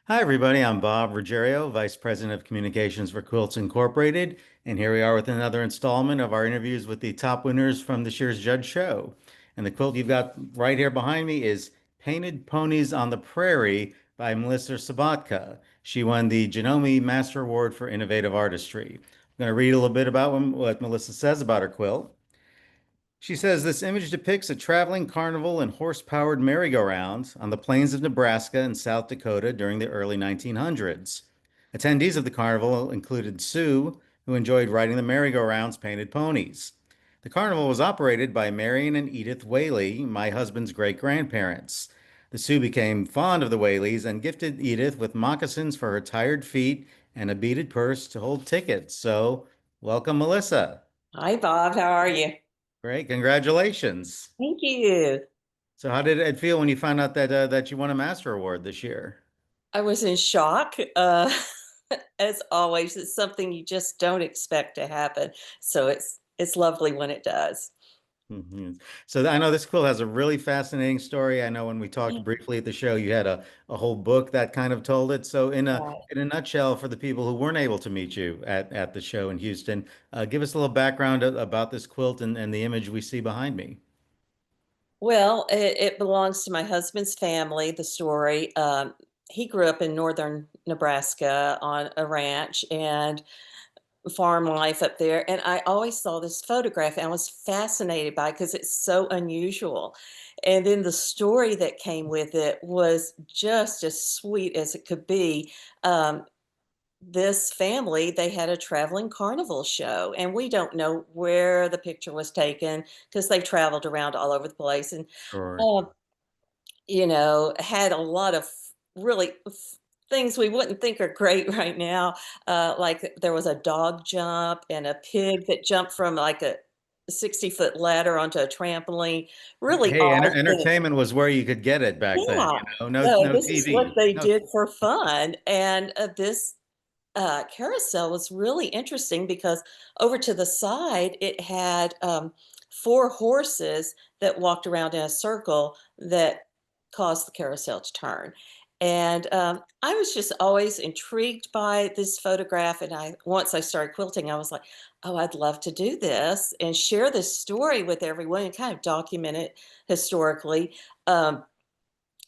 Hi, everybody. I'm Bob Ruggiero, Vice President of Communications for Quilts Incorporated, and here we are with another installment of our interviews with the top winners from this year's Judge Show. And the quilt you've got right here behind me is Painted Ponies on the Prairie by Melissa Sobotka. She won the Janome Master Award for Innovative Artistry. I'm going to read a little bit about what Melissa says about her quilt. She says this image depicts a traveling carnival and horse-powered merry-go-rounds on the plains of Nebraska and South Dakota during the early 1900s. Attendees of the carnival included Sue, who enjoyed riding the merry-go-rounds painted ponies. The carnival was operated by Marion and Edith Whaley, my husband's great-grandparents. The Sioux became fond of the Whaleys and gifted Edith with moccasins for her tired feet and a beaded purse to hold tickets. So, welcome, Melissa. Hi, Bob. How are you? Great, congratulations. Thank you. So how did it feel when you found out that you won a Master Award this year? I was in shock. As always, it's something you just don't expect to happen. So it's lovely when it does. Mhm. So I know this quilt has a really fascinating story. I know when we talked briefly at the show, you had a whole book that kind of told it. So Right. in a nutshell, for the people who weren't able to meet you at the show in Houston, give us a little background about this quilt and the image we see behind me. Well, it belongs to my husband's family, the story. He grew up in northern Nebraska on a ranch and farm life up there. And I always saw this photograph and I was fascinated by it because it's so unusual. And then the story that came with it was just as sweet as it could be. Um, this family, they had a traveling carnival show, and we don't know where the picture was taken because they traveled around all over the place. And Sure. uh, had a lot of really things we wouldn't think are great right now. Like there was a dog jump and a pig that jumped from like a 60-foot ladder onto a trampoline. Really Hey, odd things. entertainment was where you could get it back then, Yeah. you know. No, So no this is what TV. they No. did for fun. And this carousel was really interesting because over to the side, it had four horses that walked around in a circle that caused the carousel to turn. And I was just always intrigued by this photograph. And once I started quilting, I was like, oh, I'd love to do this and share this story with everyone and kind of document it historically. Um,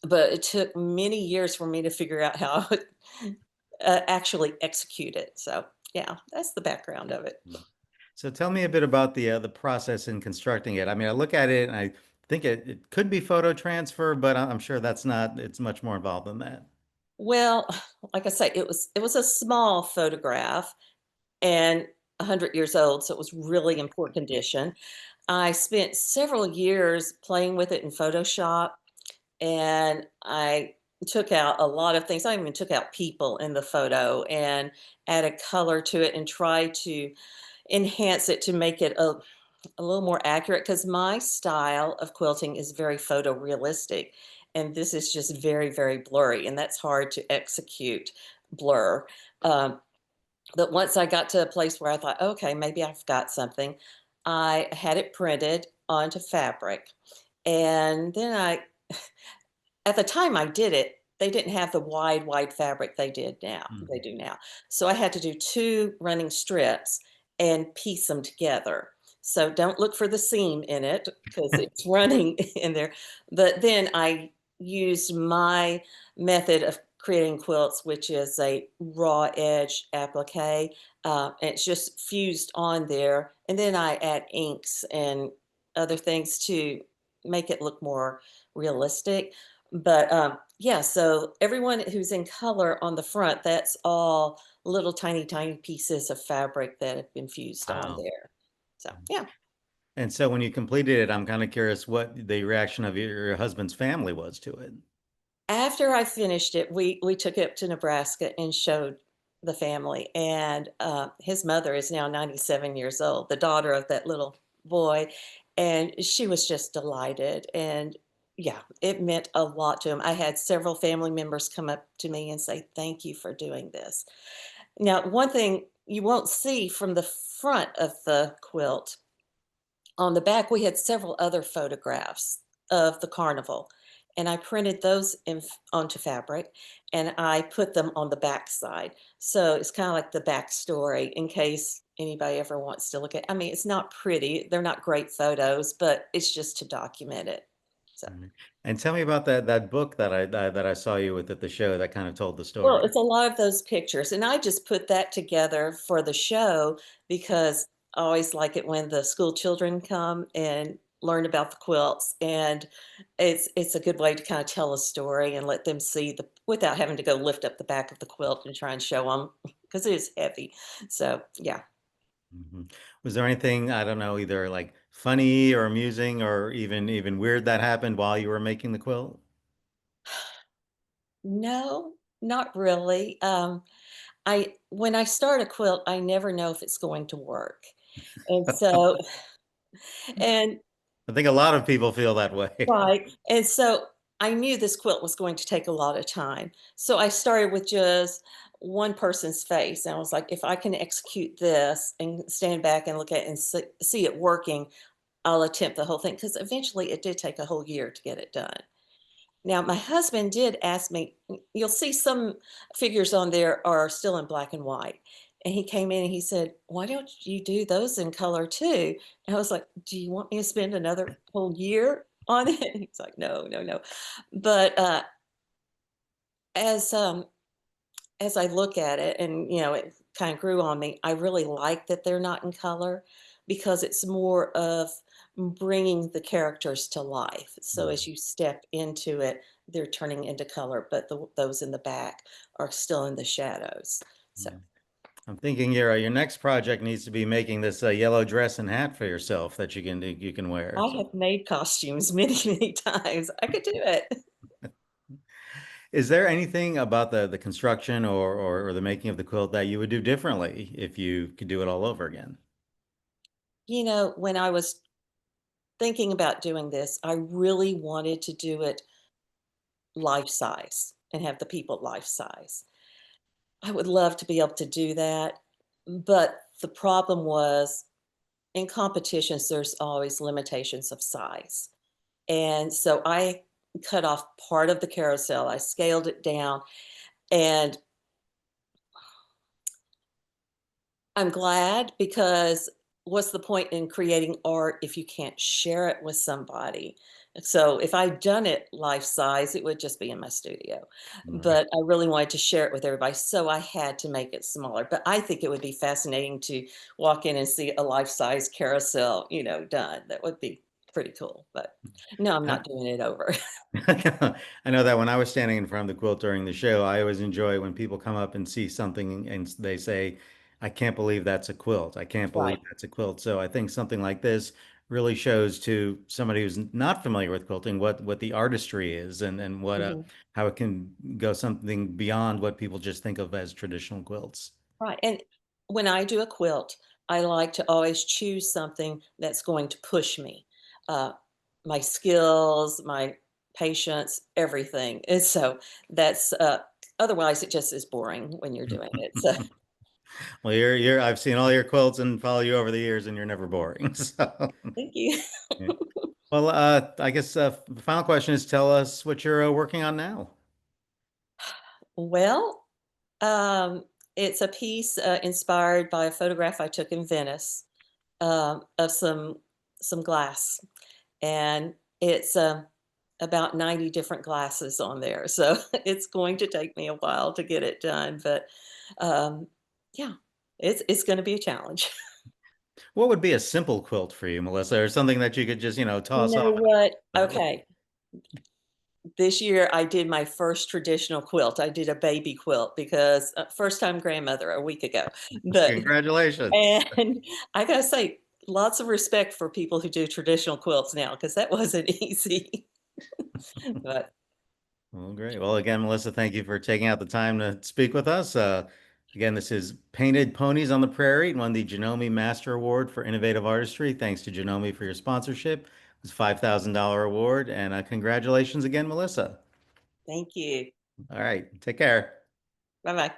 but it took many years for me to figure out how I would actually execute it. So, yeah, that's the background of it. So tell me a bit about the process in constructing it. I mean, I look at it and I think it could be photo transfer, but I'm sure that's not, it's much more involved than that. Well, like I say, it was a small photograph and 100 years old, so it was really in poor condition. I spent several years playing with it in Photoshop, and I took out a lot of things. I even took out people in the photo and added color to it and tried to enhance it to make it a little more accurate because my style of quilting is very photorealistic, and this is just very, very blurry, and that's hard to execute blur. Um, but once I got to a place where I thought, okay, maybe I've got something, I had it printed onto fabric. And then at the time I did it, they didn't have the wide fabric they Mhm. do now. So I had to do two running strips and piece them together. So don't look for the seam in it because it's running in there. But then I used my method of creating quilts, which is a raw edge applique. And it's just fused on there. And then I add inks and other things to make it look more realistic. But, yeah, so everyone who's in color on the front, that's all little tiny, tiny pieces of fabric that have been fused on Wow. there. So, yeah. And so when you completed it, I'm kind of curious what the reaction of your husband's family was to it. After I finished it, we took it up to Nebraska and showed the family, and, his mother is now 97 years old, the daughter of that little boy, and she was just delighted, and yeah, it meant a lot to him. I had several family members come up to me and say, "Thank you for doing this." Now, one thing you won't see from the front of the quilt, on the back, we had several other photographs of the carnival, and I printed those onto fabric, and I put them on the back side. So it's kind of like the backstory in case anybody ever wants to look at. I mean, it's not pretty; they're not great photos, but it's just to document it. So. Mhm. And tell me about that book that I saw you with at the show that kind of told the Well, story. it's a lot of those pictures, and I just put that together for the show because I always like it when the school children come and learn about the quilts, and it's a good way to kinda tell a story and let them see the without having to go lift up the back of the quilt and try and show them because it is heavy. So, yeah. Mhm. Was there anything, I don't know, either like funny or amusing or even weird that happened while you were making the quilt? No, not really. I when I start a quilt, I never know if it's going to work, and so and I think a lot of people feel that way. right, and so I knew this quilt was going to take a lot of time. So I started with just one person's face, and I was like, "If I can execute this and stand back and look at it and see it working, I'll attempt the whole thing." Because eventually it did take a whole year to get it done. Now, my husband did ask me you'll see some figures on there are still in black and white, and he came in and he said, "Why don't you do those in color too?" And I was like, "Do you want me to spend another whole year on it?" He's like, "No, no, no." But, as, um, as I look at it and, it kinda grew on me, I really like that they're not in color because it's more of bringing the characters to life. So as Mhm. you step into it, they're turning into color, but those in the back are still in the shadows. So Mhm. I'm thinking your next project needs to be making this yellow dress and hat for yourself that you can wear. I So, have made costumes many, many times. I could do it. is there anything about the construction or the making of the quilt that you would do differently if you could do it all over again? When I was thinking about doing this, I really wanted to do it life size and have the people life size. I would love to be able to do that, but the problem was in competitions, there's always limitations of size. And so I cut off part of the carousel. I scaled it down, and I'm glad because what's the point in creating art if you can't share it with somebody? So if I'd done it life size, it would just be in my studio. Right. But I really wanted to share it with everybody, so I had to make it smaller. But I think it would be fascinating to walk in and see a life size carousel, done. That would be pretty cool. But no, I'm not doing it over. I know that when I was standing in front of the quilt during the show, I always enjoy when people come up and see something and they say, I can't believe that's a quilt. I can't believe Right. that's a quilt. So I think something like this really shows to somebody who's not familiar with quilting what the artistry is and Mhm. how it can go something beyond what people just think of as traditional quilts. Right, and when I do a quilt, I like to always choose something that's going to push me, uh, my skills, my patience, everything, and so that's, otherwise it just is boring when you're doing it, so Well, I've seen all your quilts and follow you over the years, and you're never boring. So, thank you. yeah. Well, I guess the final question is tell us what you're working on now. Well, it's a piece, inspired by a photograph I took in Venice, of some glass, and it's, about 90 different glasses on there, so it's going to take me a while to get it done, but, um, yeah, it's gonna be a challenge. What would be a simple quilt for you, Melissa, or something that you could just, You toss know off? what? Okay, this year I did my first traditional quilt. I did a baby quilt because, first time grandmother a week ago, but Congratulations. and I gotta say, lots of respect for people who do traditional quilts now because that wasn't easy, but Well, great. Well, again, Melissa, thank you for taking out the time to speak with us. Again, this is Painted Ponies on the Prairie. It won the Janome Master Award for Innovative Artistry. Thanks to Janome for your sponsorship. It was a $5,000 award. And congratulations again, Melissa. thank you. All right. Take care. Bye-bye.